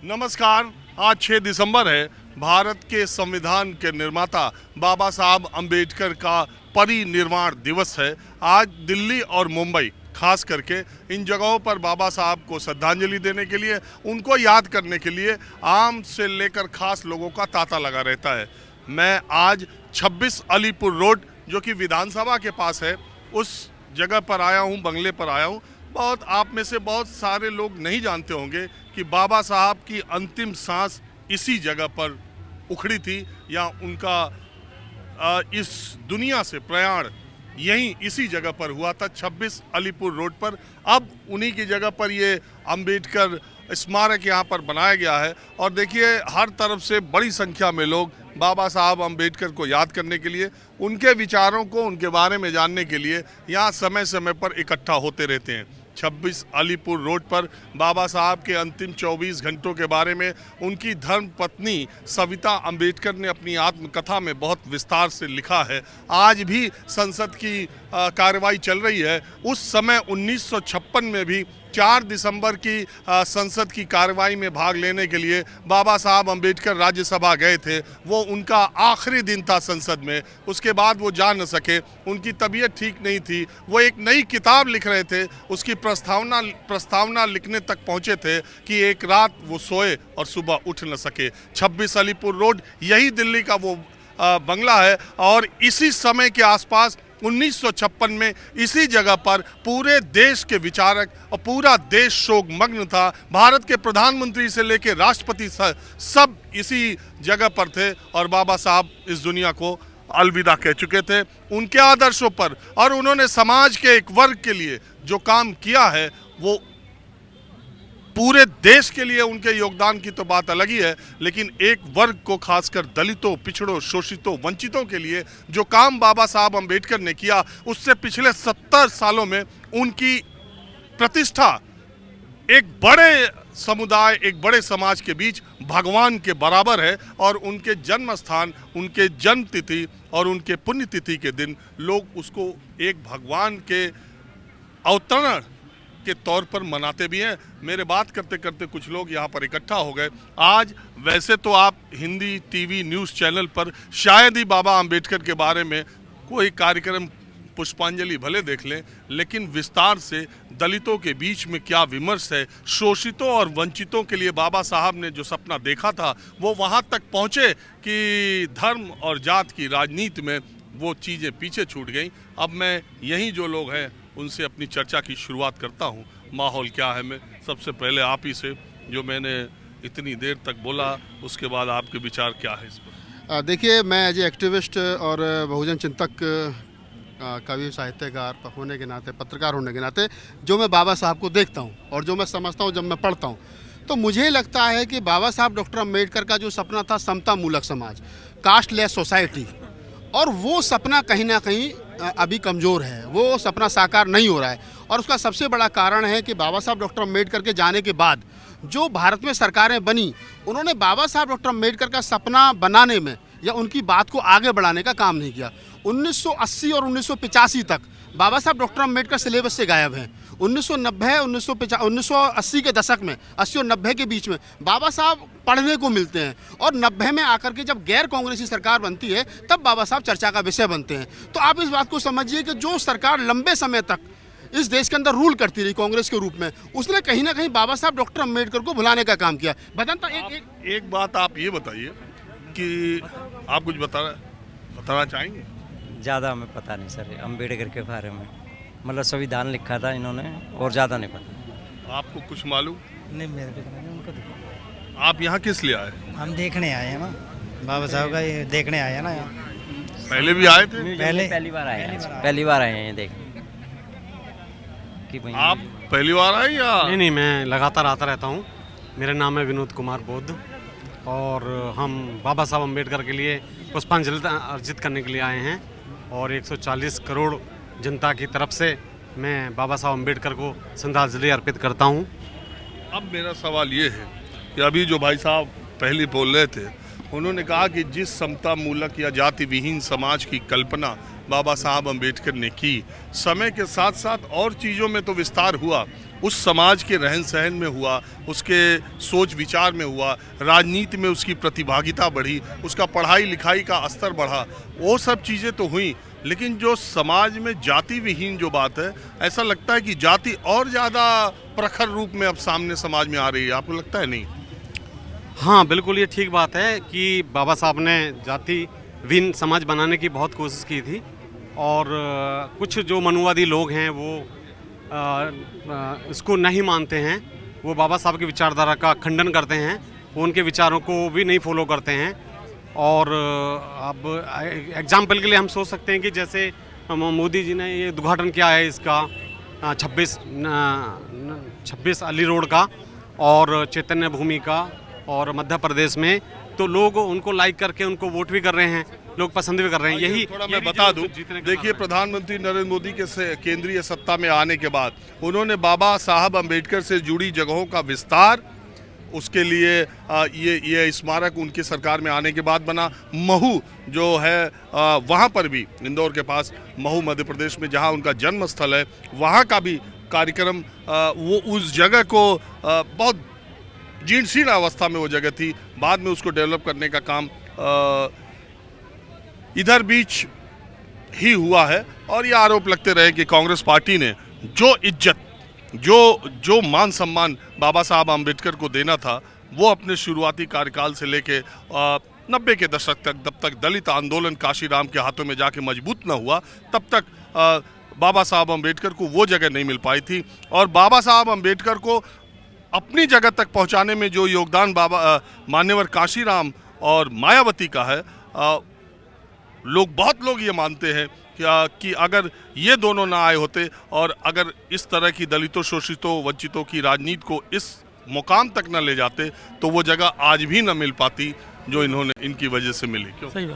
नमस्कार। आज 6 दिसंबर है। भारत के संविधान के निर्माता बाबा साहब अंबेडकर का परिनिर्वाण दिवस है। आज दिल्ली और मुंबई खास करके इन जगहों पर बाबा साहब को श्रद्धांजलि देने के लिए, उनको याद करने के लिए आम से लेकर खास लोगों का तांता लगा रहता है। मैं आज 26 अलीपुर रोड जो कि विधानसभा के पास है, उस जगह पर आया हूँ, बंगले पर आया हूँ। आप में से बहुत सारे लोग नहीं जानते होंगे कि बाबा साहब की अंतिम सांस इसी जगह पर उखड़ी थी, या उनका इस दुनिया से प्रयाण यहीं इसी जगह पर हुआ था, 26 अलीपुर रोड पर। अब उन्हीं की जगह पर ये अंबेडकर स्मारक यहाँ पर बनाया गया है और देखिए हर तरफ से बड़ी संख्या में लोग बाबा साहब अंबेडकर को याद करने के लिए, उनके विचारों को, उनके बारे में जानने के लिए यहाँ समय समय पर इकट्ठा होते रहते हैं। 26 अलीपुर रोड पर बाबा साहब के अंतिम 24 घंटों के बारे में उनकी धर्म पत्नी सविता अंबेडकर ने अपनी आत्मकथा में बहुत विस्तार से लिखा है। आज भी संसद की कार्रवाई चल रही है। उस समय 1956 में भी 4 दिसंबर की संसद की कार्रवाई में भाग लेने के लिए बाबा साहब अंबेडकर राज्यसभा गए थे। वो उनका आखिरी दिन था संसद में, उसके बाद वो जा न सके, उनकी तबीयत ठीक नहीं थी। वो एक नई किताब लिख रहे थे, उसकी प्रस्तावना लिखने तक पहुंचे थे कि एक रात वो सोए और सुबह उठ न सके। 26 अलीपुर रोड यही दिल्ली का वो बंगला है और इसी समय के आसपास 1956 में इसी जगह पर पूरे देश के विचारक और पूरा देश शोकमग्न था। भारत के प्रधानमंत्री से लेकर राष्ट्रपति सब इसी जगह पर थे और बाबा साहब इस दुनिया को अलविदा कह चुके थे। उनके आदर्शों पर और उन्होंने समाज के एक वर्ग के लिए जो काम किया है, वो पूरे देश के लिए उनके योगदान की तो बात अलग ही है, लेकिन एक वर्ग को, खासकर दलितों, पिछड़ों, शोषितों, वंचितों के लिए जो काम बाबा साहब अंबेडकर ने किया, उससे पिछले 70 सालों में उनकी प्रतिष्ठा एक बड़े समुदाय, एक बड़े समाज के बीच भगवान के बराबर है। और उनके जन्म स्थान, उनके जन्म तिथि और उनके पुण्यतिथि के दिन लोग उसको एक भगवान के अवतरण के तौर पर मनाते भी हैं। मेरे बात करते करते कुछ लोग यहाँ पर इकट्ठा हो गए। आज वैसे तो आप हिंदी टीवी न्यूज़ चैनल पर शायद ही बाबा अंबेडकर के बारे में कोई कार्यक्रम, पुष्पांजलि भले देख लें, लेकिन विस्तार से दलितों के बीच में क्या विमर्श है, शोषितों और वंचितों के लिए बाबा साहब ने जो सपना देखा था, वो वहाँ तक पहुँचे कि धर्म और जात की राजनीति में वो चीज़ें पीछे छूट गई। अब मैं यहीं जो लोग हैं उनसे अपनी चर्चा की शुरुआत करता हूं। माहौल क्या है, मैं सबसे पहले आप ही से, जो मैंने इतनी देर तक बोला, उसके बाद आपके विचार क्या है इस पर? देखिए, मैं एज एक्टिविस्ट और बहुजन चिंतक, कवि, साहित्यकार होने के नाते, पत्रकार होने के नाते, जो मैं बाबा साहब को देखता हूं और जो मैं समझता हूं जब मैं पढ़ता हूं, तो मुझे लगता है कि बाबा साहब डॉक्टर अम्बेडकर का जो सपना था समता मूलक समाज, कास्टलेस सोसाइटी, और वो सपना कहीं ना कहीं अभी कमज़ोर है, वो सपना साकार नहीं हो रहा है। और उसका सबसे बड़ा कारण है कि बाबा साहब डॉक्टर अम्बेडकर के जाने के बाद जो भारत में सरकारें बनी, उन्होंने बाबा साहब डॉक्टर अम्बेडकर का सपना बनाने में या उनकी बात को आगे बढ़ाने का काम नहीं किया। 1980 और 1985 तक बाबा साहब डॉक्टर अम्बेडकर सिलेबस से गायब हैं। 1980 के दशक में, 80 और 90 के बीच में बाबा साहब पढ़ने को मिलते हैं और 90 में आकर के जब गैर कांग्रेसी सरकार बनती है, तब बाबा साहब चर्चा का विषय बनते हैं। तो आप इस बात को समझिए कि जो सरकार लंबे समय तक इस देश के अंदर रूल करती रही कांग्रेस के रूप में, उसने कहीं ना कहीं बाबा साहब डॉक्टर अम्बेडकर को भुलाने का काम किया। बदनता एक बात आप ये बताइए कि आप कुछ बताना चाहेंगे? ज़्यादा हमें पता नहीं सर अम्बेडकर के बारे में, मतलब संविधान लिखा था इन्होंने और ज़्यादा नहीं पता। आपको कुछ मालूम नहीं, मेरे को तो नहीं, उनको तो। आप यहाँ किस लिए आए? हम देखने आए हैं ना, बाबा साहब का ये देखने आए हैं ना यहाँ। पहले भी आए थे? पहली बार आए हैं, पहली बार आए हैं देखने कि भाई। आप पहली बार आए या? नहीं, मैं लगातार आता रहता हूँ। मेरा नाम है विनोद कुमार बोध और हम बाबा साहब अम्बेडकर के लिए पुष्पांजलि अर्जित करने के लिए आए हैं और 140 करोड़ जनता की तरफ से मैं बाबा साहब अम्बेडकर को श्रद्धांजलि अर्पित करता हूं। अब मेरा सवाल ये है कि अभी जो भाई साहब पहले बोल रहे थे, उन्होंने कहा कि जिस समता मूलक या जाति विहीन समाज की कल्पना बाबा साहब अम्बेडकर ने की। समय के साथ साथ और चीज़ों में तो विस्तार हुआ, उस समाज के रहन सहन में हुआ, उसके सोच विचार में हुआ, राजनीति में उसकी प्रतिभागिता बढ़ी, उसका पढ़ाई लिखाई का स्तर बढ़ा, वो सब चीज़ें तो हुई। लेकिन जो समाज में जाति विहीन जो बात है, ऐसा लगता है कि जाति और ज़्यादा प्रखर रूप में अब सामने समाज में आ रही है, आपको लगता है? नहीं? हाँ, बिल्कुल ये ठीक बात है कि बाबा साहब ने जाति विहीन समाज बनाने की बहुत कोशिश की थी और कुछ जो मनुवादी लोग हैं वो इसको नहीं मानते हैं, वो बाबा साहब की विचारधारा का खंडन करते हैं, वो उनके विचारों को भी नहीं फॉलो करते हैं। और अब एग्जाम्पल के लिए हम सोच सकते हैं कि जैसे मोदी जी ने ये उद्घाटन किया है इसका 26 अली रोड का और चैतन्य भूमि का और मध्य प्रदेश में, तो लोग उनको लाइक करके उनको वोट भी कर रहे हैं, लोग पसंद भी कर रहे हैं। यही थोड़ा मैं बता दूं, देखिए प्रधानमंत्री नरेंद्र मोदी के केंद्रीय सत्ता में आने के बाद उन्होंने बाबा साहब अम्बेडकर से जुड़ी जगहों का विस्तार, उसके लिए ये स्मारक उनकी सरकार में आने के बाद बना। महू जो है वहाँ पर भी, इंदौर के पास महू मध्य प्रदेश में जहाँ उनका जन्म स्थल है, वहाँ का भी कार्यक्रम, वो उस जगह को बहुत जीर्ण शीर्ण अवस्था में वो जगह थी, बाद में उसको डेवलप करने का काम इधर बीच ही हुआ है। और ये आरोप लगते रहे कि कांग्रेस पार्टी ने जो इज्जत, जो मान सम्मान बाबा साहब अम्बेडकर को देना था, वो अपने शुरुआती कार्यकाल से लेके 90 के दशक तक, जब तक दलित आंदोलन काशीराम के हाथों में जाके मजबूत न हुआ, तब तक बाबा साहब अम्बेडकर को वो जगह नहीं मिल पाई थी। और बाबा साहब अम्बेडकर को अपनी जगह तक पहुंचाने में जो योगदान मान्यवर काशीराम और मायावती का है, बहुत लोग ये मानते हैं कि अगर ये दोनों ना आए होते और अगर इस तरह की दलितों, शोषितों, वंचितों की राजनीति को इस मुकाम तक न ले जाते, तो वो जगह आज भी न मिल पाती जो इनकी वजह से मिली। क्यों?